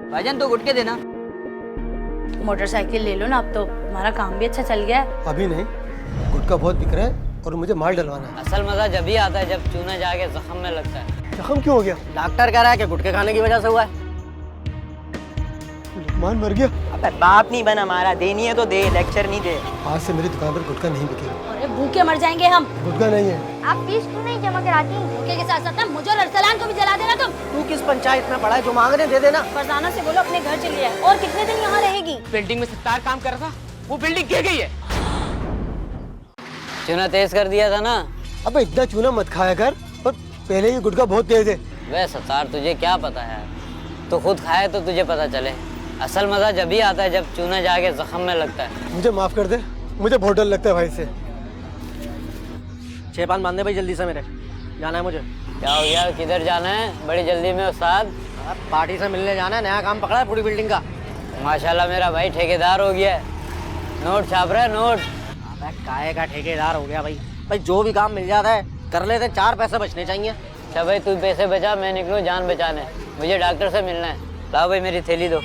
भाईजान तो गुटके देना। मोटरसाइकिल ले लो ना, अब तो हमारा काम भी अच्छा चल गया है। अभी नहीं, गुटखा बहुत बिक रहा है और मुझे माल डलवाना है। असल मजा जब ही आता है जब चूना जाके जख्म में लगता है। जख्म क्यों हो गया? डॉक्टर कह रहा है कि गुटखे खाने की वजह से हुआ है। लुकमान मर गया। अबे बाप नहीं बना हमारा, देनी है तो दे, लेक्चर नहीं दे। आज से मेरी दुकान पर गुटखा नहीं बिकेगा। अरे भूखे मर जाएंगे हम। गुटखा नहीं है। आप फीस क्यों नहीं जमा कराती? भूखे के साथ साथ ना मुझे और अरसलान को भी जला देना तुम। तू किस पंचायत में पड़ा है, जो मांग रहे दे देना। फरजाना से बोलो अपने घर चली जाए। और कितने दिन यहाँ रहेगी? बिल्डिंग में सत्तार काम कर रहा था, वो बिल्डिंग गिर गई है। चूना तेज कर दिया था ना। अबे इतना चूना मत खाया कर, और पहले ही गुटखा बहुत तेज है। वह सत्तार तुझे क्या पता है, तो खुद खाए तो तुझे पता चले। असल मजा जब ही आता है जब चूना जाके जख्म में लगता है। मुझे माफ कर दे, मुझे बहुत डर लगता है भाई से। 6 पान बांध दे भाई जल्दी से, मेरे जाना है मुझे। क्या हो गया, किधर जाना है बड़ी जल्दी में उस्ताद? पार्टी से मिलने जाना है, नया काम पकड़ा है पूरी बिल्डिंग का। माशाल्लाह मेरा भाई ठेकेदार हो गया है, नोट छाप रहा है नोट। अबे काहे का ठेकेदार हो गया भाई। भाई जो भी काम मिल जाता है कर लेते, 4 पैसे बचने चाहिए। अच्छा भाई तू पैसे बचा, मैं निकलूँ जान बचाने, मुझे डॉक्टर से मिलना है। लाओ भाई मेरी थैली दो।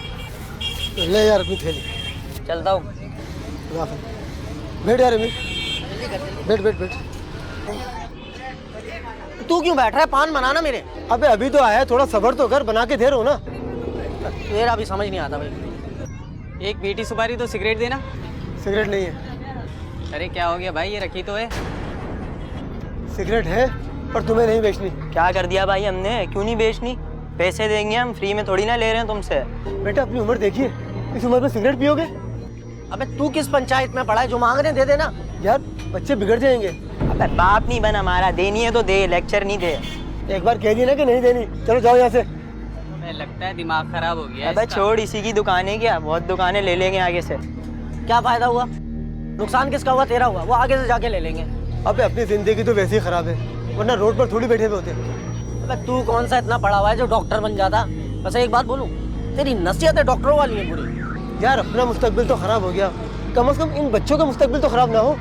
ले यार अपनी थैली। चलता हूँ। बैठ यार अमीर, बैठ बैठ बैठ। तू क्यों बैठ रहा है, पान बनाना मेरे। अबे अभी तो आया, थोड़ा सब्र तो कर, बना के दे रहा हूँ ना। तेरा भी समझ नहीं आता भाई। एक मीठी सुपारी तो सिगरेट देना। सिगरेट नहीं है। अरे क्या हो गया भाई, ये रखी तो है। सिगरेट है पर तुम्हें नहीं बेचनी। क्या कर दिया भाई हमने, क्यों नहीं बेचनी? पैसे देंगे हम, फ्री में थोड़ी ना ले रहे हैं तुमसे। बेटा अपनी उम्र देखिए, इस उम्र में सिगरेट पियोगे? अबे तू किस पंचायत में पड़ा है, जो मांग रहे दे देना। यार बच्चे बिगड़ जाएंगे। अबे बाप नहीं बना हमारा, देनी है तो दे, लेक्चर नहीं दे। एक बार कह दी ना कि नहीं देनी, चलो जाओ यहाँ से। मैं लगता है दिमाग खराब हो गया। अबे छोड़, इसी की दुकान है क्या, बहुत दुकानें ले लेंगे आगे से। क्या फायदा हुआ, नुकसान किसका हुआ, तेरा हुआ, वो आगे से जाके ले लेंगे। अबे अपनी जिंदगी तो वैसे ही खराब है, वरना रोड पर थोड़ी बैठे हुए होते। अबे तू कौन सा इतना पढ़ा हुआ है जो डॉक्टर बन जाता? बस एक बात बोलूं, तेरी नसीहतें डॉक्टरों वाली है पूरी। यार अपना मुस्तकबिल तो खराब हो गया, कम से कम इन बच्चों का मुस्तकबिल तो खराब ना हो।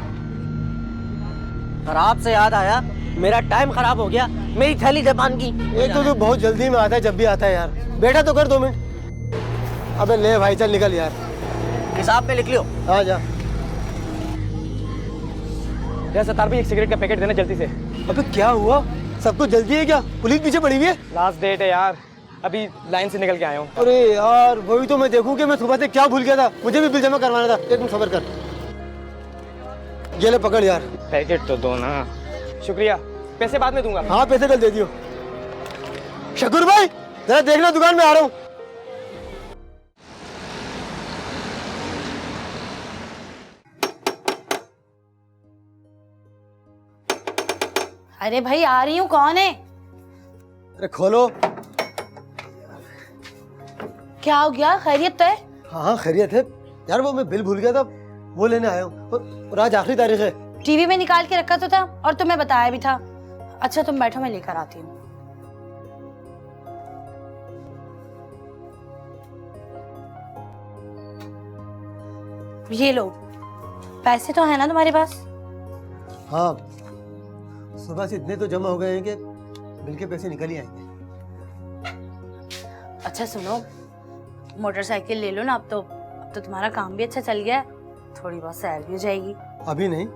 खराब से याद आया, मेरा टाइम खराब हो गया, मेरी थैली दे पान की। एक तो तू बहुत जल्दी में आता है, जब भी आता है यार। बेटा तो कर 2 मिनट। अबे ले भाई चल निकल यार। हिसाब पे लिख लियो। हाँ जा। यार सतार भाई एक सिगरेट का पैकेट देना जल्दी से। अबे क्या हुआ, सबको जल्दी है क्या? पुलिस पीछे पड़ी हुई है। लास्ट डेट है यार, अभी लाइन से निकल के आया हूँ। अरे यार वही तो मैं देखूं कि मैं सुबह से क्या भूल गया था, मुझे भी बिल जमा करवाना था। एक मिनट सब्र कर, ये ले पकड़ यार। पैकेट तो दो ना। शुक्रिया, पैसे बाद में दूंगा। हाँ पैसे कल दे दियो। शकुर भाई जरा देखना, दुकान में आ रहा हूँ। अरे भाई आ रही हूँ, कौन है? अरे खोलो। क्या हो गया, खैरियत तो है? हाँ हाँ खैरियत है यार, वो मैं बिल भूल गया था, वो लेने आया हूँ। और आज आखिरी तारीख है। टीवी में निकाल के रखा तो था और तुम्हें बताया भी था। अच्छा तुम बैठो, मैं लेकर आती हूँ। ये लो, पैसे तो है ना तुम्हारे पास? हाँ सुबह से इतने तो जमा हो गए हैं कि बिल के पैसे निकल ही आएंगे। अच्छा सुनो, मोटरसाइकिल ले लो ना, अब तो तुम्हारा काम भी अच्छा चल गया है, थोड़ी बहुत सैर भी हो जाएगी। अभी नहीं,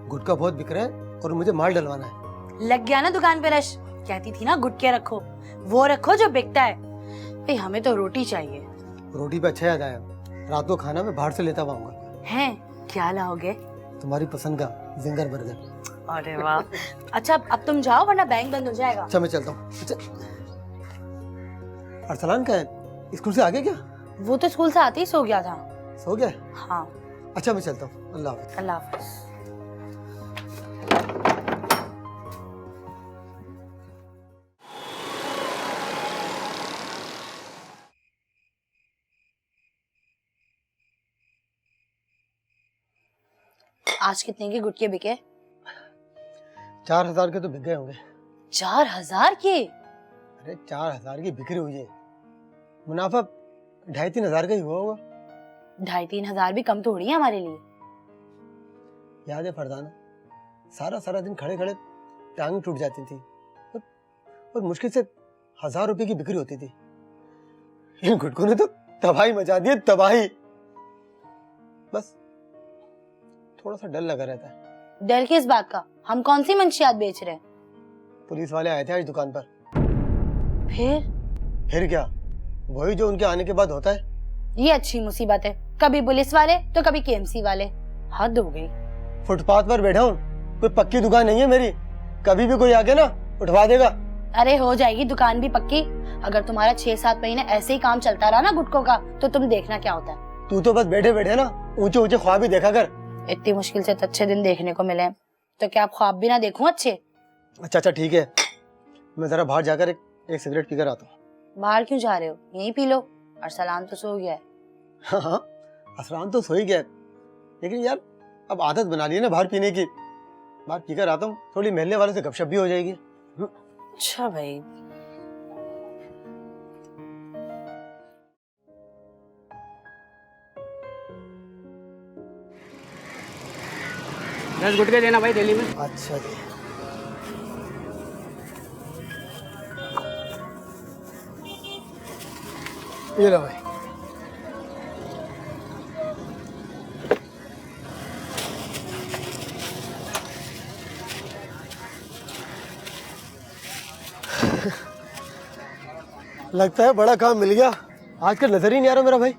गुटखा बहुत बिक रहा है और मुझे माल डलवाना है। लग गया ना दुकान पे रश? कहती थी ना गुटके रखो, वो रखो जो बिकता है। भाई हमें तो रोटी चाहिए। रोटी पे अच्छा याद आया, रात को खाना मैं बाहर से लेता आऊंगा। हैं क्या लाओगे? तुम्हारी पसंद का जिंगर बर्गर। अरे वाह। अच्छा अब तुम जाओ वरना बैंक बंद हो जाएगा। अच्छा मैं चलता हूँ। अच्छा अरसलान का है, स्कूल से आ गया क्या? वो तो स्कूल से आते ही सो गया था। सो गया? हाँ। अच्छा मैं चलता हूँ, अल्लाह हाफिज़। अल्लाह हाफिज़। आज कितने के गुटके बिके? 4000 के तो बिक गए होंगे। 4000 के? अरे 4000 की बिक्री हुई है, मुनाफा 2500-3000 हजार का ही हुआ होगा। 2500-3000 भी कम थोड़ी है हमारे लिए। याद है फरजाना, सारा सारा दिन खड़े खड़े टांग टूट जाती थी और मुश्किल से 1000 रुपए की बिक्री होती थी। इन गुटकों ने तो तबाही मचा दी है, तबाही। बस थोड़ा सा डर लगा रहता है। डर किस बात का? हम कौन सी मंशियात बेच रहे हैं? पुलिस वाले आए थे आज दुकान पर। फिर क्या? वही जो उनके आने के बाद होता है। ये अच्छी मुसीबत है, कभी पुलिस वाले तो कभी केएमसी वाले। हद हो गई। फुटपाथ पर बैठा हूँ, कोई पक्की दुकान नहीं है मेरी, कभी भी कोई आके ना उठवा देगा। अरे हो जाएगी दुकान भी पक्की। अगर तुम्हारा 6-7 महीने ऐसे ही काम चलता रहा ना गुटकों का, तो तुम देखना क्या होता है। तू तो बस बैठे बैठे ना ऊंचे ऊंचे ख्वाब ही देखा कर। इतनी मुश्किल से तो अच्छे दिन देखने को मिले, तो क्या आप ख्वाब भी ना देखूं अच्छे? अच्छा ठीक है, मैं जरा बाहर जाकर एक सिगरेट पीकर आता हूँ। बाहर क्यों जा रहे हो? यहीं पी लो। अरसलान तो सो गया है। हाँ, असरान तो सो ही गया, लेकिन यार अब आदत बना ली है ना बाहर पीने की। बाहर पीकर आता हूँ, थोड़ी महल्ले वालों से गपशप भी हो जाएगी। अच्छा भाई। 10 गुटके देना भाई दिल्ली में। अच्छा जी। ये लो भाई। लगता है बड़ा काम मिल गया। आजकल नजर ही नहीं आ रहा मेरा भाई।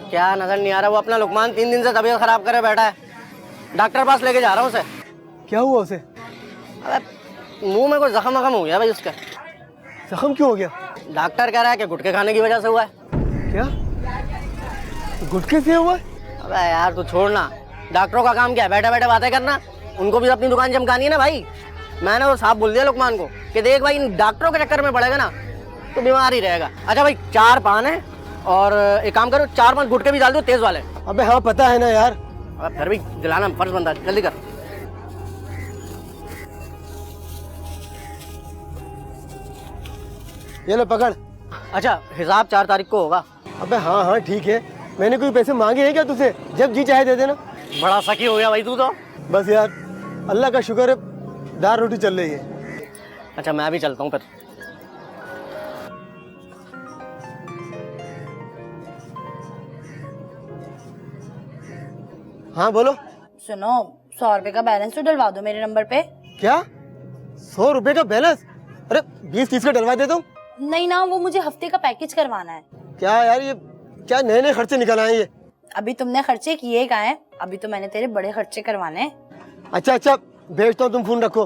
क्या नजर नहीं आ रहा? वो अपना लुकमान 3 दिन से तबीयत खराब करे बैठा है। डॉक्टर पास लेके जा रहा हूँ उसे। क्या हुआ उसे? अबे मुंह में कोई जख्म वख्म हो गया भाई उसका। जख्म क्यों हो गया? डॉक्टर कह रहा है कि गुटखे खाने की वजह से हुआ है। क्या गुटखे से हुआ? अबे यार तू छोड़ना, डॉक्टरों का काम क्या है? बैठे बैठे बातें करना। उनको भी अपनी दुकान चमकानी है ना भाई। मैंने वो साहब बोल दिया लुकमान को कि देख भाई इन डॉक्टरों के चक्कर में पड़ेगा ना तो बीमार ही रहेगा। अच्छा भाई 4 पान है और एक काम करो 4-5 गुटके भी डाल दो तेज वाले। अबे हाँ पता है ना यार। अब फिर भी दिलाना फर्ज बनता, जल्दी कर। ये लो पकड़। अच्छा हिसाब 4 तारीख को होगा। अबे हाँ हाँ ठीक है, मैंने कोई पैसे मांगे हैं क्या तुझसे? जब जी चाहे दे देना। बड़ा सखी हो गया भाई तू तो। बस यार अल्लाह का शुक्र है दाल रोटी चल रही है। अच्छा मैं भी चलता हूँ फिर। हाँ बोलो। सुनो, 100 रुपए का बैलेंस तो डलवा दो मेरे नंबर पे। क्या 100 रुपए का बैलेंस? अरे 20-30 का डलवा देता हूँ। नहीं ना, वो मुझे हफ्ते का पैकेज करवाना है। क्या यार ये क्या नए नए खर्चे निकल आए ये? अभी तुमने खर्चे किए कहाँ हैं? अभी तो मैंने तेरे बड़े खर्चे करवाने हैं। अच्छा अच्छा भेजता हूँ, तुम फोन रखो।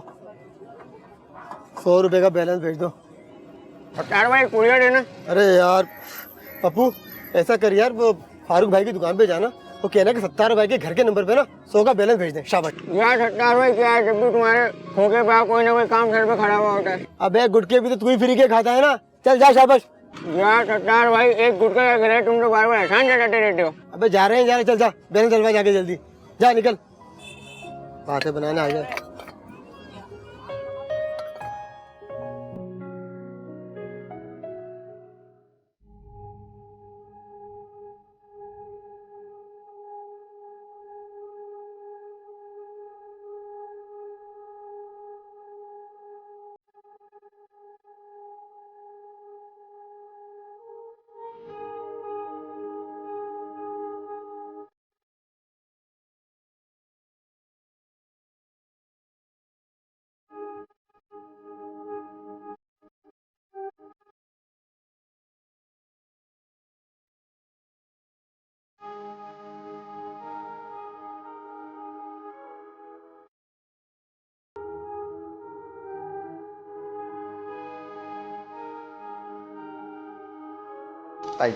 100 रुपए का बैलेंस भेज दो। 4 भाई कुरियर देना। अरे यार पप्पू ऐसा कर यार, वो फारूक भाई की दुकान पे जाना, वो कहना कि 70 भाई के घर के नंबर पे ना 100 का बैलेंस भेज दें। शाबाश यार 70 भाई क्या है, जब भी तुम्हारे खोके पे कोई ना कोई काम सर पे खड़ा हुआ होता है। अबे गुटके भी तो तू ही फ्री के खाता है ना। चल जा शाबाश। यार 70 भाई एक गुटके का घर है, तुम तो बार बार एहसान जताते रहते हो। अबे जा रहे हैं, चल जा बैलेंस डलवा जाके जल्दी जा, निकल। बातें बनाना आ जाए। आइए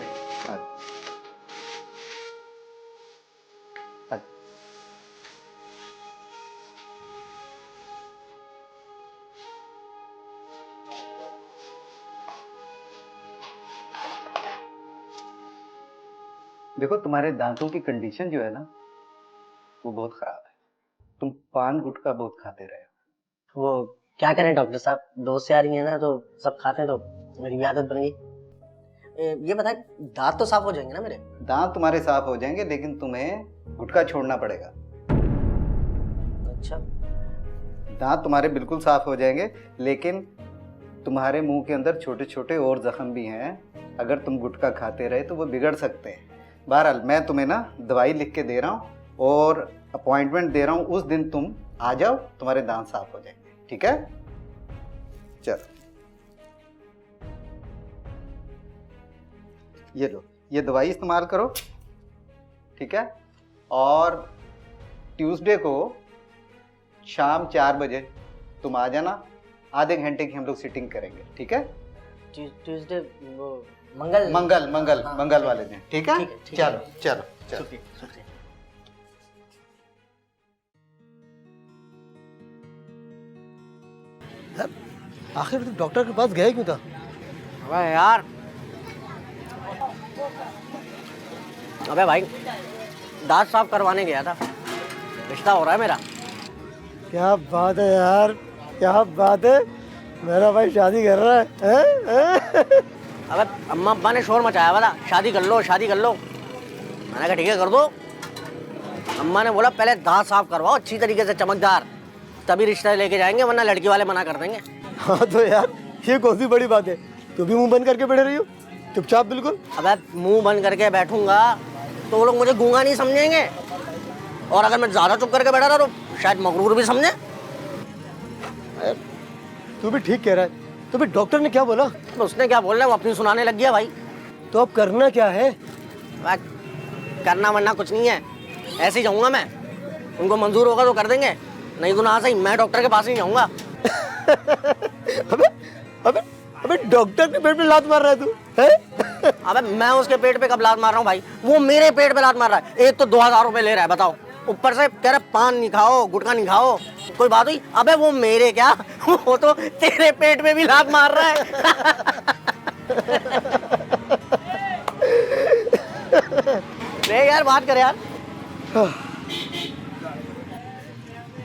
देखो, तुम्हारे दांतों की कंडीशन जो है ना वो बहुत खराब है। तुम पान गुटखा बहुत खाते रहे हो। वो क्या करें डॉक्टर साहब, दोस्त से आ रही है ना तो सब खाते हैं तो मेरी भी आदत बन गई। ये बता दांत तो साफ हो जाएंगे ना मेरे? दांत तुम्हारे साफ हो जाएंगे, लेकिन तुम्हें गुटखा छोड़ना पड़ेगा। अच्छा दांत तुम्हारे बिल्कुल साफ हो जाएंगे, लेकिन तुम्हारे मुंह के अंदर छोटे छोटे और जख्म भी हैं अगर तुम गुटखा खाते रहे तो वो बिगड़ सकते हैं। बहरहाल मैं तुम्हें ना दवाई लिख के दे रहा हूँ और अपॉइंटमेंट दे रहा हूँ, उस दिन तुम आ जाओ, तुम्हारे दांत साफ हो जाएंगे, ठीक है? चलो ये लो, ये दवाई इस्तेमाल करो, ठीक है? और ट्यूसडे को शाम 4 बजे तुम आ जाना, आधे घंटे की हम लोग सिटिंग करेंगे, ठीक है? ट्यूसडे वो मंगल मंगल मंगल हाँ, मंगल वाले दिन, ठीक है? ठीक है। चलो चलो चलो। शुक्रिया। आखिर तुम डॉक्टर के पास गए क्यों था? अबे यार, अबे भाई दांत साफ करवाने गया था, रिश्ता हो रहा है मेरा। क्या बात है यार, क्या बात है, मेरा भाई शादी कर रहा है? अबे अम्मा अब्बा ने शोर मचाया हुआ था, शादी कर लो शादी कर लो। मैंने कहा ठीक है कर दो। अम्मा ने बोला पहले दांत साफ करवाओ अच्छी तरीके से चमकदार, तभी रिश्ता लेके जाएंगे, वरना लड़की वाले मना कर देंगे। हाँ तो यार ये कौन सी बड़ी बात है, तू भी मुंह बंद करके बैठे रही हो चुपचाप बिल्कुल। अबे मुंह बंद करके बैठूंगा तो वो लोग मुझे गूंगा नहीं समझेंगे, और अगर मैं ज्यादा चुप करके बैठा था तो शायद मगरूर भी समझे। तू भी ठीक कह रहा है, तो फिर डॉक्टर ने क्या बोला? तो उसने क्या बोल रहा है, वो अपनी सुनाने लग गया भाई। तो अब करना क्या है? वह करना वरना कुछ नहीं है, ऐसे ही जाऊंगा मैं, उनको मंजूर होगा तो कर देंगे, नहीं तो ना सही मैं डॉक्टर के पास ही जाऊंगा। अबे अबे अबे डॉक्टर के पेट पे लात मार रहा है तू, हैं? अबे मैं उसके पेट पे कब लात मार रहा हूँ भाई, वो मेरे पेट पे लात मार रहा है। एक तो 2000 रुपए ले रहा है बताओ, ऊपर से कह रहा है पान नहीं खाओ गुटखा नहीं खाओ, कोई बात हुई? अबे वो मेरे क्या, वो तो तेरे पेट में भी लात मार रहा है। नहीं यार बात कर यार।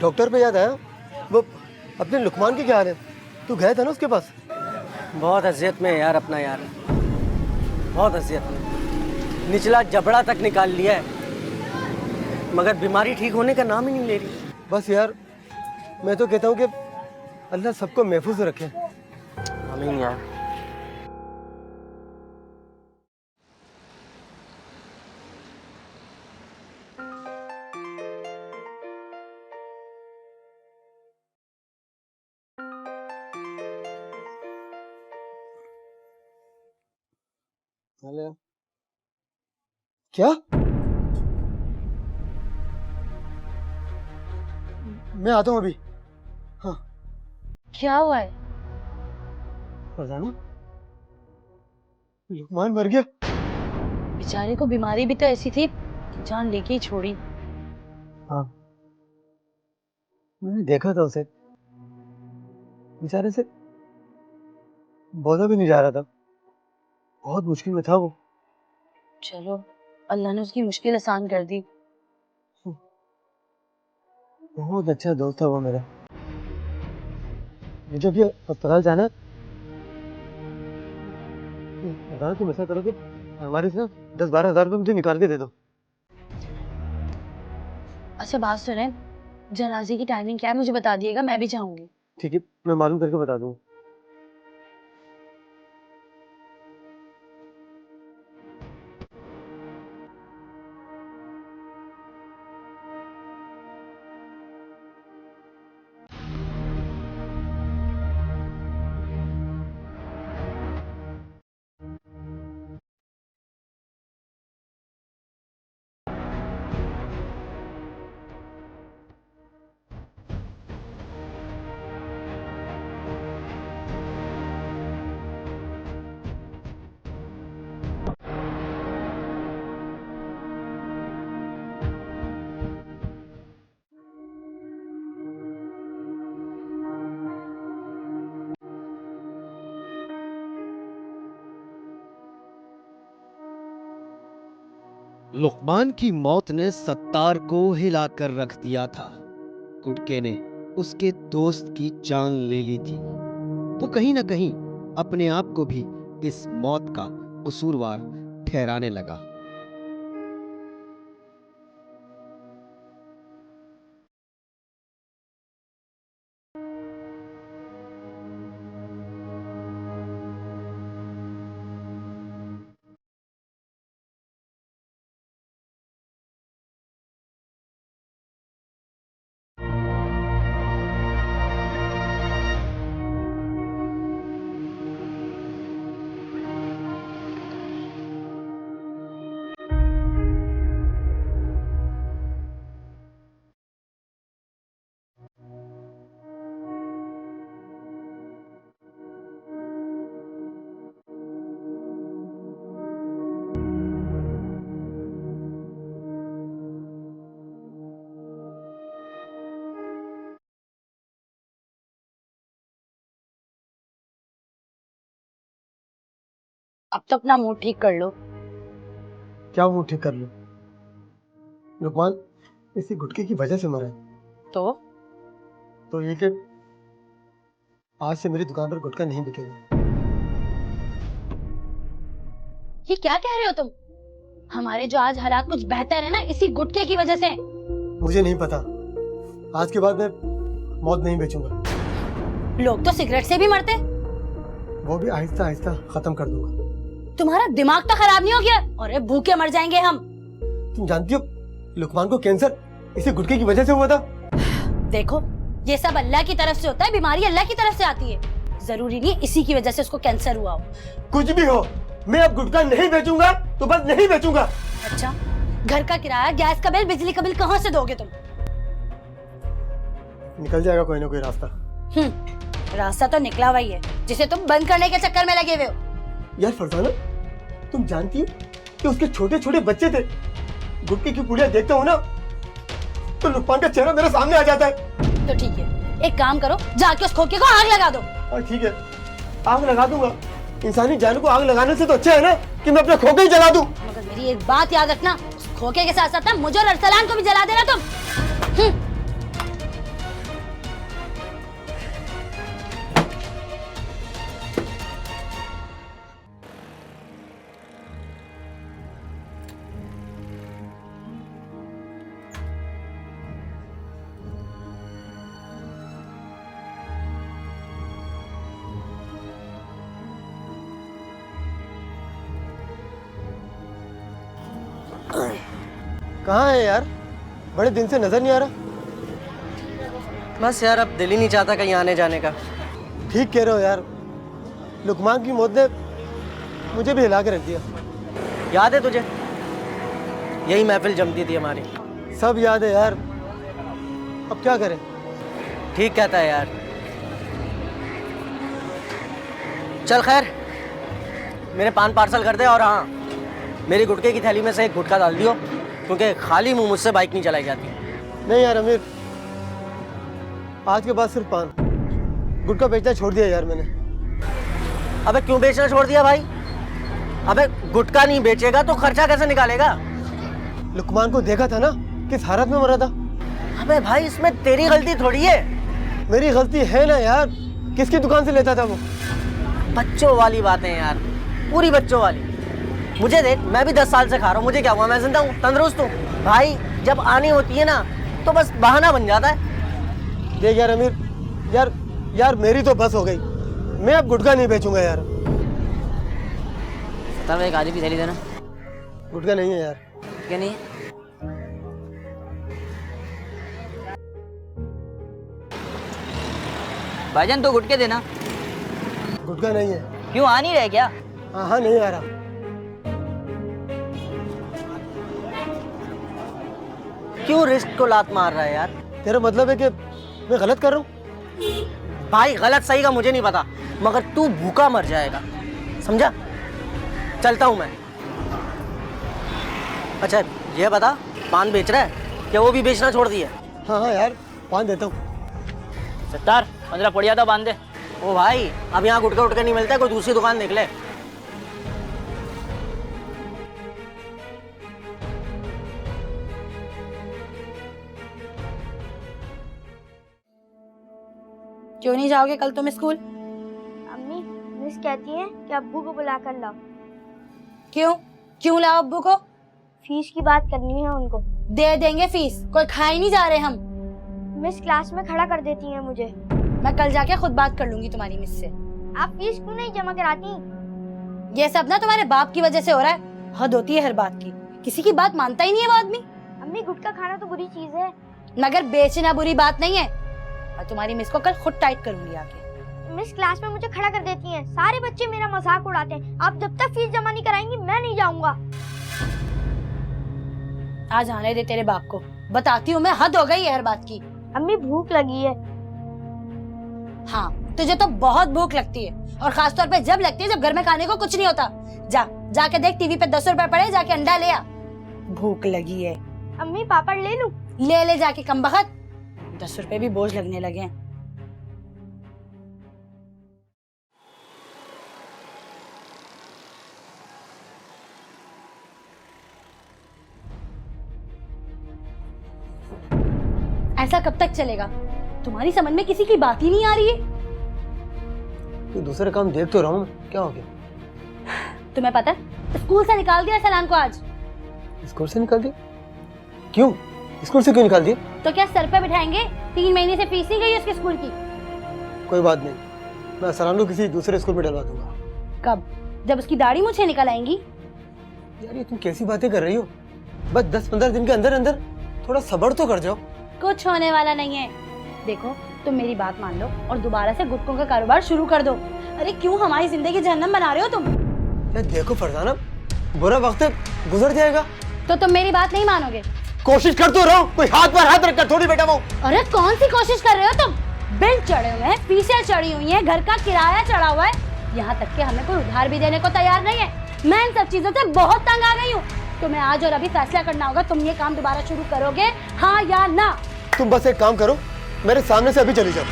डॉक्टर पे याद आया, वो अपने लुकमान की क्या हाल है? तू गया था ना उसके पास? बहुत अजियत में है यार अपना यार, बहुत अजियत में, निचला जबड़ा तक निकाल लिया है, मगर बीमारी ठीक होने का नाम ही नहीं ले रही। बस यार मैं तो कहता हूँ कि अल्लाह सबको महफूज रखे। आमीन यार। हेलो, क्या? मैं आता हूँ अभी। हाँ क्या हुआ है? फरजाना, लुकमान मर गया। बेचारे को बीमारी भी तो ऐसी थी, जान लेके ही छोड़ी। हाँ मैंने देखा था उसे, बेचारे से बोला भी नहीं जा रहा था, बहुत मुश्किल में था वो। चलो अल्लाह ने उसकी मुश्किल आसान कर दी। बहुत अच्छा दोस्त था वो मेरा। जब ये अस्पताल जाना, तुम ऐसा करो कि हमारे से 10-12 हज़ार रुपये मुझे निकाल के दे दो। अच्छा बात सुने, जनाजे की टाइमिंग क्या है मुझे बता दिएगा, मैं भी चाहूंगी। ठीक है, मैं मालूम करके बता दूँ। लुकमान की मौत ने सत्तार को हिला कर रख दिया था। कुटके ने उसके दोस्त की जान ले ली थी। वो कहीं ना कहीं अपने आप को भी इस मौत का कसूरवार ठहराने लगा। अब तो अपना मूड ठीक कर लो। क्या मुंह ठीक कर लो? लुकमान इसी गुटके की वजह से मरा है। तो ये कि आज से मेरी दुकान पर गुटखा नहीं बिकेगा। ये क्या कह रहे हो तुम? हमारे जो आज हालात कुछ बेहतर है ना, इसी गुटके की वजह से। मुझे नहीं पता, आज के बाद मैं मौत नहीं बेचूंगा। लोग तो सिगरेट से भी मरते। वो भी आहिस्ता आहिस्ता खत्म कर दूंगा। तुम्हारा दिमाग तो खराब नहीं हो गया? अरे भूखे मर जाएंगे हम। तुम जानती हो लुकमान को कैंसर इसी गुटके की वजह से हुआ था। देखो, ये सब अल्लाह की तरफ से होता है, बीमारी अल्लाह की तरफ से आती है। जरूरी नहीं इसी की वजह से उसको कैंसर हुआ हो। कुछ भी हो, मैं अब गुटखा नहीं बेचूंगा तो बस नहीं बेचूंगा। अच्छा, घर का किराया, गैस का बिल, बिजली का बिल कहाँ से दोगे तुम? निकल जाएगा कोई ना कोई रास्ता। रास्ता तो निकला हुआ ही है, जिसे तुम बंद करने के चक्कर में लगे हुए हो। यार फरजाना, तुम जानती हो कि उसके छोटे छोटे बच्चे थे। गुटके की पुड़िया देखता हूँ ना तो लुकमान का चेहरा मेरे सामने आ जाता है। तो ठीक है, एक काम करो, जाके उस खोखे को आग लगा दो। हाँ ठीक है, आग लगा दूंगा। इंसानी जान को आग लगाने से तो अच्छा है ना कि मैं अपने खोखे ही जला दूं। मगर मेरी एक बात याद रखना, उस खोखे के साथ साथ ना मुझे और अरसलान को भी जला देना तुम। कहाँ है यार? बड़े दिन से नजर नहीं आ रहा। बस यार, अब दिल ही नहीं चाहता कहीं आने जाने का। ठीक कह रहे हो यार, लुकमान की मौत ने मुझे भी हिला के रख दिया। याद है तुझे, यही महफिल जमती थी हमारी। सब याद है यार, अब क्या करें? ठीक कहता है यार। चल खैर, मेरे पान पार्सल कर दे, और हाँ, मेरी गुटके की थैली में से एक गुटखा डाल दियो, क्योंकि खाली मुंह मुझसे बाइक नहीं चलाई जाती। नहीं यार अमीर, आज के बाद सिर्फ पान। गुटखा बेचना छोड़ दिया यार मैंने। अबे क्यों बेचना छोड़ दिया भाई? अबे गुटखा नहीं बेचेगा तो खर्चा कैसे निकालेगा? लुकमान को देखा था ना किस हालत में मरा था। अबे भाई, इसमें तेरी गलती थोड़ी है। मेरी गलती है ना यार, किसकी दुकान से लेता था वो? बच्चों वाली बातें यार, पूरी बच्चों वाली। मुझे देख, मैं भी 10 साल से खा रहा हूँ, मुझे क्या हुआ? मैं जिंदा हूँ, तंदुरुस्त हूँ। भाई जब आनी होती है ना तो बस बहाना बन जाता है। देख यार अमीर, यार मेरी तो बस हो गई, मैं अब गुटखा नहीं बेचूंगा यार। तब एक आधी भी थैली देना। गुटखा नहीं है यार। क्या नहीं? भाईजान तो गुटके देना। गुटखा नहीं है। क्यों, आ नहीं रहे क्या? हाँ नहीं आ रहा। क्यों रिस्क को लात मार रहा है यार? तेरा मतलब है कि मैं गलत कर रहा हूँ? भाई गलत सही का मुझे नहीं पता, मगर तू भूखा मर जाएगा, समझा? चलता हूँ मैं। अच्छा ये बता, पान बेच रहा है क्या? वो भी बेचना छोड़ दिया? हाँ यार, पान देता हूँ। 15 पड़िया तो बांध दे। ओ भाई, अब यहाँ गुटका उटका नहीं मिलता है, कोई दूसरी दुकान देख ले। क्यों नहीं जाओगे कल तुम स्कूल? अम्मी, मिस कहती है कि अब्बू को बुला कर लाओ। क्यों लाओ अब्बू को? फीस की बात करनी है उनको। दे देंगे फीस, कोई खाए नहीं जा रहे हम। मिस क्लास में खड़ा कर देती हैं मुझे। मैं कल जाके खुद बात कर लूंगी तुम्हारी मिस से। आप फीस क्यों नहीं जमा कराती? ये सब ना तुम्हारे बाप की वजह से हो रहा है। हद होती है हर बात की, किसी की बात मानता ही नहीं है वो आदमी। अम्मी, गुटखा खाना तो बुरी चीज है, मगर बेचना बुरी बात नहीं है। और तुम्हारी मिस को कल खुद टाइट करूंगी आके। मिस क्लास में मुझे खड़ा कर देती हैं, सारे बच्चे मेरा मजाक उड़ाते हैं। आप जब तक फीस जमा नहीं कराएंगी मैं नहीं जाऊंगा। आज आने दे तेरे बाप को, बताती हूँ मैं, हद हो गई है हर बात की। अम्मी भूख लगी है। हाँ, तुझे तो बहुत भूख लगती है, और खासतौर पे जब लगती है जब घर में खाने को कुछ नहीं होता। जाके देख टीवी पे 10 रुपए पड़े, जाके अंडा ले आ। भूख लगी है। अम्मी पापड़ ले लूं? ले जाके कम बखत, 10 रुपए भी बोझ लगने लगे हैं। ऐसा कब तक चलेगा? तुम्हारी समझ में किसी की बात ही नहीं आ रही है। तू दूसरा काम देख तो रहा हूँ, क्या हो गया? तुम्हें पता है, स्कूल से निकाल दिया सलान को आज। स्कूल से निकाल दिया? क्यों? स्कूल से क्यों निकाल दिया? तो क्या सर पे बिठाएंगे? 3 महीने से फीस नहीं गई उसके स्कूल की। कोई बात नहीं, मैं सलान को किसी दूसरे स्कूल में डलवा दूंगा। कब? जब उसकी दाढ़ी मुझे निकल आएंगी। यार ये तुम कैसी बातें कर रही हो? बस 10-15 दिन के अंदर अंदर थोड़ा सब्र तो कर जाओ। कुछ होने वाला नहीं है। देखो, तुम मेरी बात मान लो और दोबारा से गुटकों का कारोबार शुरू कर दो। अरे क्यों हमारी जिंदगी जहन्नम बना रहे हो तुम? यार देखो फरजाना, बुरा वक्त गुजर जाएगा। तो तुम मेरी बात नहीं मानोगे? कोशिश कर तो रहा हूँ, कोई हाथ पर हाथ रखकर थोड़ी बैठा हूँ। अरे कौन सी कोशिश कर रहे हो तुम? बिल चढ़े हुए हैं, फीसें चढ़ी हुई हैं, घर का किराया चढ़ा हुआ है, यहाँ तक कि हमें कोई उधार भी देने को तैयार नहीं है। मैं इन सब चीजों से बहुत तंग आ गई हूँ। तुम्हें आज और अभी फैसला करना होगा, तुम ये काम दोबारा शुरू करोगे, हाँ या ना? तुम बस एक काम करो, मेरे सामने से अभी चली जाओ।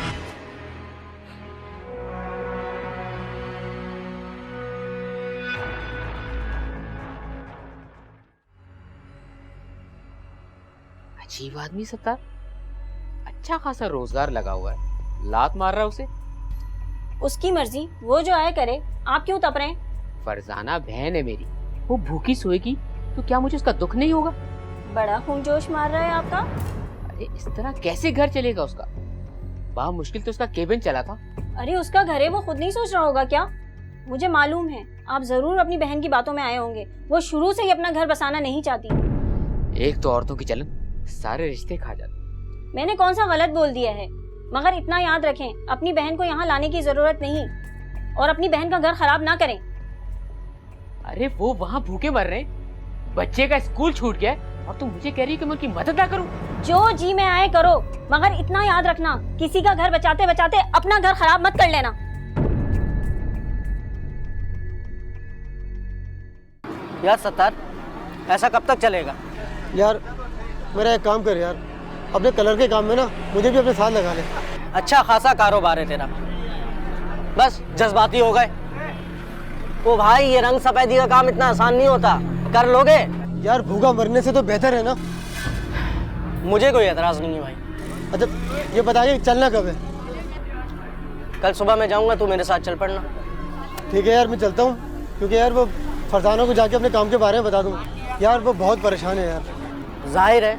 अजीब आदमी सत्तार, अच्छा खासा रोजगार लगा हुआ है, लात मार रहा है उसे। उसकी मर्जी, वो जो आए करे, आप क्यों तप रहे हैं? फरजाना बहन है मेरी, वो भूखी सोएगी तो क्या मुझे उसका दुख नहीं होगा? बड़ा खूनजोश मार रहा है आपका। अरे इस तरह कैसे घर चलेगा उसका? बड़ा मुश्किल तो उसका केबिन चला था। अरे उसका घर है, वो खुद नहीं सोच रहा होगा क्या? मुझे मालूम है, आप जरूर अपनी बहन की बातों में आए होंगे। वो शुरू से ही अपना घर बसाना नहीं चाहती। एक तो औरतों की चलन सारे रिश्ते खा जाती। मैंने कौन सा गलत बोल दिया है? मगर इतना याद रखें, अपनी बहन को यहाँ लाने की जरूरत नहीं, और अपनी बहन का घर खराब ना करें। अरे वो वहाँ भूखे मर रहे हैं, बच्चे का स्कूल छूट गया और तुम मुझे कह रही कि मैं उनकी मदद ना करूं? जो जी में आए करो, मगर इतना याद रखना, किसी का घर बचाते बचाते अपना घर खराब मत कर लेना। यार सत्तार, ऐसा कब तक चलेगा? यार मेरा एक काम कर यार, अपने कलर के काम में ना मुझे भी अपने साथ लगा ले। अच्छा खासा कारोबार है तेरा, बस जज्बाती हो गए। ओ भाई, ये रंग सफेदी का काम इतना आसान नहीं होता, कर लोगे? यार भूखा मरने से तो बेहतर है ना। मुझे कोई एतराज नहीं है भाई। अच्छा ये बताइए चलना कब है? कल सुबह मैं जाऊंगा, तू मेरे साथ चल पड़ना। ठीक है यार, मैं चलता हूँ, क्योंकि यार वो फरजाना को जाके अपने काम के बारे में बता दूँ। यार वो बहुत परेशान है यार। जाहिर है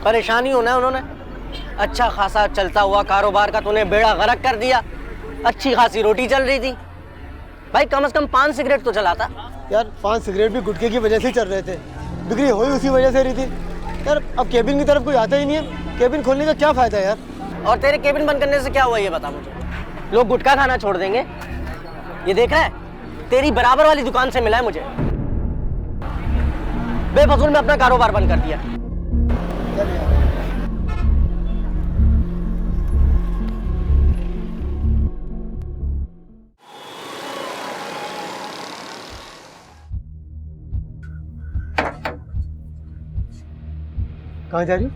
परेशानी होना है उन्होंने। अच्छा खासा चलता हुआ कारोबार का तूने बेड़ा गर्क कर दिया। अच्छी खासी रोटी चल रही थी भाई, कम से कम 5 सिगरेट तो चलाता। यार 5 सिगरेट भी गुटखे की वजह से ही चल रहे थे, बिक्री हुई उसी वजह से रही थी। यार अब केबिन की तरफ कोई आता ही नहीं है, केबिन खोलने का क्या फायदा यार? और तेरे केबिन बंद करने से क्या हुआ ये बता मुझे? लोग गुटखा खाना छोड़ देंगे? ये देखा है, तेरी बराबर वाली दुकान से मिला है मुझे। बेफजूल में अपना कारोबार बंद कर दिया। कहाँ जा रही हो?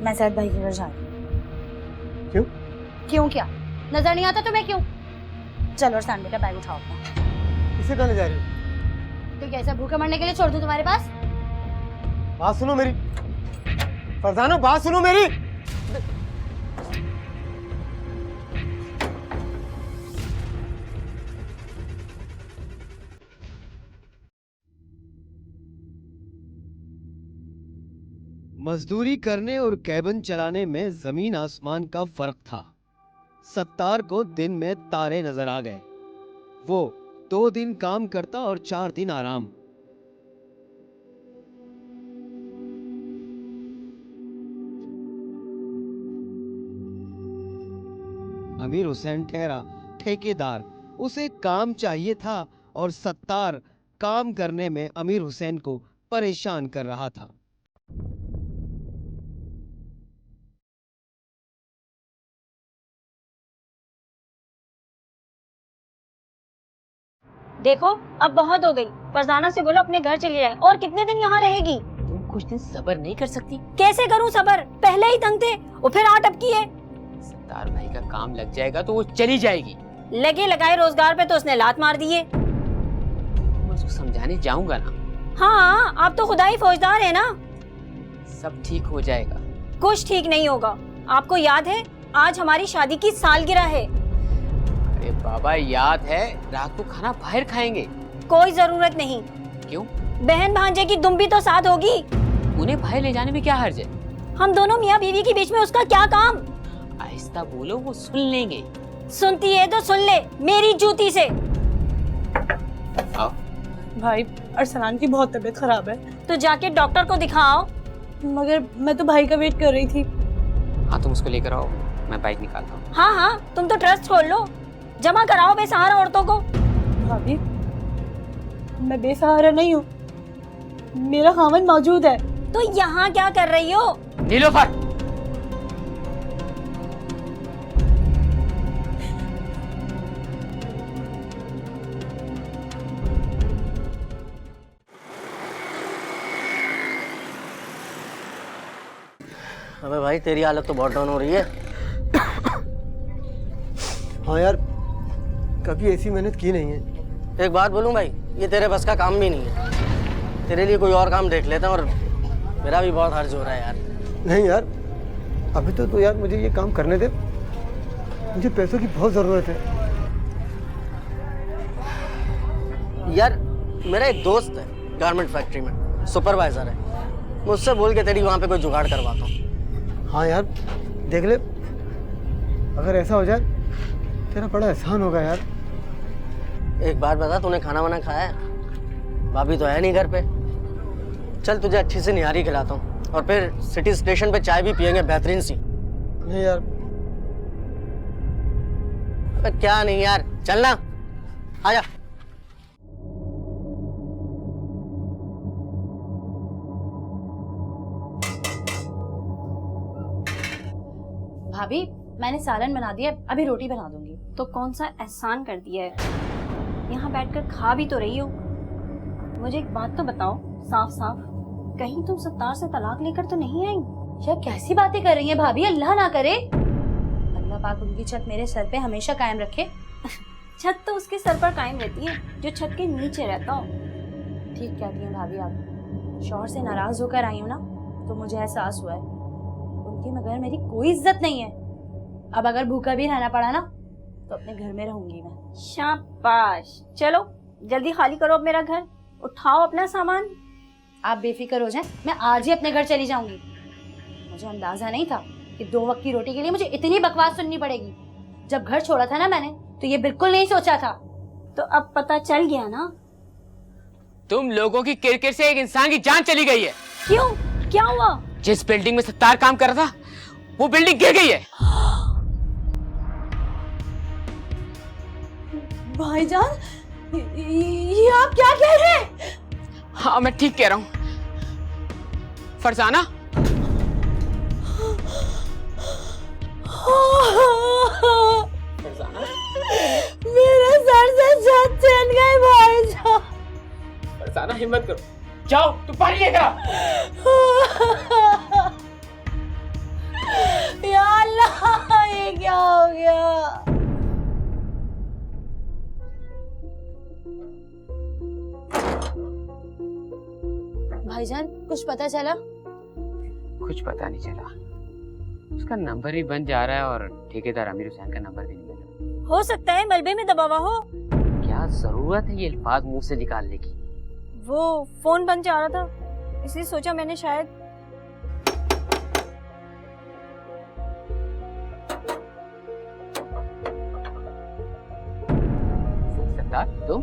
मैं सैयद भाई के घर जा रही हूँ। क्यों? क्यों क्या? नजर नहीं आता तुम्हें क्यों? चलो और सान बेटा, बैग उठाओ अपना। किसे कहने जा रही हो? तो कैसे भूखे मरने के लिए छोड़ दूं तुम्हारे पास? बात सुनो मेरी फरजाना, बात सुनो मेरी। मजदूरी करने और कैबिन चलाने में जमीन आसमान का फर्क था। सत्तार को दिन में तारे नजर आ गए। वो 2 दिन काम करता और 4 दिन आराम। अमीर हुसैन ठहरा ठेकेदार, उसे काम चाहिए था और सत्तार काम करने में अमीर हुसैन को परेशान कर रहा था। देखो अब बहुत हो गई, फरजाना से बोलो अपने घर चली जाए। और कितने दिन यहाँ रहेगी? तुम कुछ दिन सब्र नहीं कर सकती? कैसे करूँ सबर? पहले ही तंग थे और फिर आट अटकी है। सत्तार भाई का काम लग जाएगा तो वो चली जाएगी। लगे लगाए रोजगार पे तो उसने लात मार दी है। मैं उसको समझाने जाऊंगा ना। हाँ, आप तो खुदा ही फौजदार है ना। सब ठीक हो जाएगा, कुछ ठीक नहीं होगा। आपको याद है आज हमारी शादी की सालगिरह है। अरे बाबा याद है, रात को खाना बाहर खाएंगे। कोई जरूरत नहीं। क्यों? बहन भांजे की दुम भी तो साथ होगी। उन्हें बाहर ले जाने में क्या हर्ज है? हम दोनों मियाँ बीवी के बीच में उसका क्या काम? आहिस्ता बोलो, वो सुन लेंगे। सुनती है तो सुन ले मेरी जूती से। आओ। भाई अरसलान की बहुत तबीयत खराब है। तो जाके डॉक्टर को दिखाओ। मगर मैं तो भाई का वेट कर रही थी। हाँ तुम उसको लेकर आओ, मैं बाइक निकालता हूँ। हाँ हाँ, तुम तो ट्रस्ट खोल लो, जमा कराओ बेसहारा औरतों को। भाभी मैं बेसहारा नहीं हूँ, मेरा खामन मौजूद है। तो यहाँ क्या कर रही हो? नीलोफर, अबे भाई तेरी हालत तो बहुत डाउन हो रही है। हाँ यार, कभी ऐसी मेहनत की नहीं है। एक बात बोलूं भाई, ये तेरे बस का काम भी नहीं है। तेरे लिए कोई और काम देख लेता, और मेरा भी बहुत हर्ज हो रहा है यार। नहीं यार, अभी तो यार मुझे ये काम करने दे, मुझे पैसों की बहुत ज़रूरत है। यार मेरा एक दोस्त है गारमेंट फैक्ट्री में, सुपरवाइजर है। मुझसे बोल के तेरी वहाँ पे कोई जुगाड़ करवाता हूँ। हाँ यार देख ले, अगर ऐसा हो जाए तेरा बड़ा एहसान होगा यार। एक बात बता, तूने खाना वाना खाया है? भाभी तो है नहीं घर पे। चल तुझे अच्छी सी निहारी खिलाता हूँ, और फिर सिटी स्टेशन पे चाय भी पियेंगे बेहतरीन सी। नहीं यार। अबे क्या नहीं यार, चलना, आजा। भाभी मैंने सालन बना दिया, अभी रोटी बना दूंगी। तो कौन सा एहसान कर दिया है, यहाँ बैठकर खा भी तो रही हो। मुझे एक बात तो बताओ साफ साफ, कहीं तुम सत्तार से तलाक लेकर तो नहीं आई? यार कैसी बातें कर रही हैं भाभी, अल्लाह ना करे। अल्लाह पाक उनकी छत मेरे सर पे हमेशा कायम रखे। छत तो उसके सर पर कायम रहती है जो छत के नीचे रहता हो। ठीक कहती हैं भाभी आप। शौहर से नाराज होकर आई हूँ ना, तो मुझे एहसास हुआ है उनके मगर मेरी कोई इज्जत नहीं है। अब अगर भूखा भी रहना पड़ा ना, तो अपने घर में रहूंगी मैं। शाबाश, चलो जल्दी खाली करो अब मेरा घर, उठाओ अपना सामान। आप बेफिक्र हो जाएं, मैं आज ही अपने घर चली जाऊंगी। मुझे अंदाजा नहीं था कि 2 वक्त की रोटी के लिए मुझे इतनी बकवास सुननी पड़ेगी। जब घर छोड़ा था ना मैंने, तो ये बिल्कुल नहीं सोचा था। तो अब पता चल गया ना? तुम लोगों की किरकिर से एक इंसान की जान चली गई है। क्यों, क्या हुआ? जिस बिल्डिंग में सत्तार काम कर रहा था, वो बिल्डिंग गिर गई है। भाईजान, ये आप क्या कह रहे हैं? हाँ मैं ठीक कह रहा हूँ। फरजाना, फरजाना, मेरे सर से छत छिन गई भाईजान। फरजाना हिम्मत करो, जाओ तू पानी लेकर आ। या अल्लाह, ये क्या हो गया? भाईजान कुछ पता चला? कुछ पता नहीं चला। उसका नंबर भी बंद जा रहा है, और ठेकेदार आमिर हुसैन का नंबर भी नहीं मिला। हो सकता है मलबे में दबा हुआ हो। क्या जरूरत है ये अल्फाज मुंह से निकालने की? वो फोन बंद जा रहा था, इसलिए सोचा मैंने शायद। सत्तार, तुम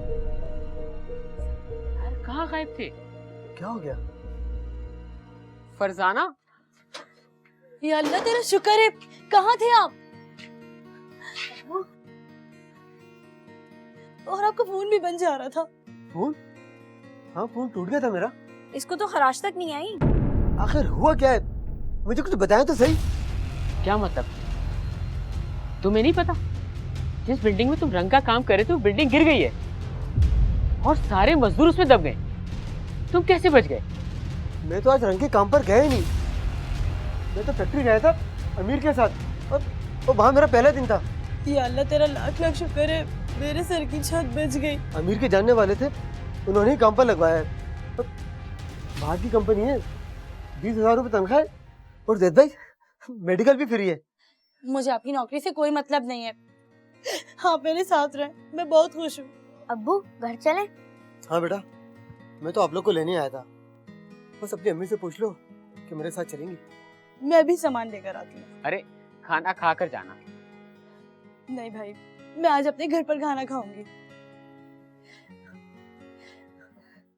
कहाँ गायब थे? क्या हो गया? फरजाना, या अल्लाह तेरा शुक्र है, कहाँ थे आप? और आपका फोन भी बंद जा रहा था। फोन? हाँ फोन टूट गया था मेरा। इसको तो खराश तक नहीं आई। आखिर हुआ क्या है, मुझे कुछ बताएं तो सही। क्या मतलब? तुम्हें नहीं पता? जिस बिल्डिंग में तुम रंग का काम कर रहे थे, वो बिल्डिंग गिर गई है और सारे मजदूर उसमें दब गए। तुम कैसे बच गए? मैं तो आज रंग के काम पर गया ही नहीं। मैं तो फैक्ट्री गया था अमीर के साथ, और वहाँ मेरा पहला दिन था। या अल्लाह तेरा लाख लाख शुक्र है, मेरे सर की छत बच गई। अमीर के जानने वाले थे, उन्होंने ही काम पर लगवाया है। बाहर की कंपनी है, 20,000 रुपये तनख्वाह है, और जैद भाई मेडिकल भी फ्री है। मुझे आपकी नौकरी से कोई मतलब नहीं है, आप मेरे साथ रहे, मैं बहुत खुश हूँ। अब्बू घर चले? हाँ बेटा, मैं तो आप लोग को लेने आया था, बस अपनी अम्मी से पूछ लो कि मेरे साथ चलेंगी। मैं अभी सामान लेकर आती हूँ। अरे खाना खा कर जाना। नहीं भाई, मैं आज अपने घर पर खाना खाऊंगी।